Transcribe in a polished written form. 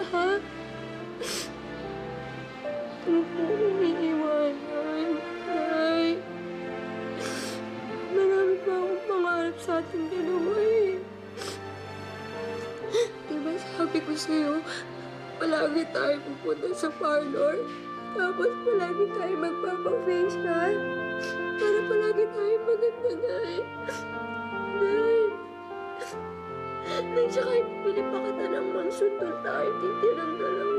ha? Huwag mo akong iiwanan, Nay. Marami pa akong pangarap sa ating dalawa eh. Diba sabi ko sa'yo, palagi tayo pupunta sa parlor. Tapos palagi tayo magpapafacial. Para palagi tayo maganda, Nay. Nay. Nay, tsaka ipili pa kita ng mansyon doon tayo titirang dalawa.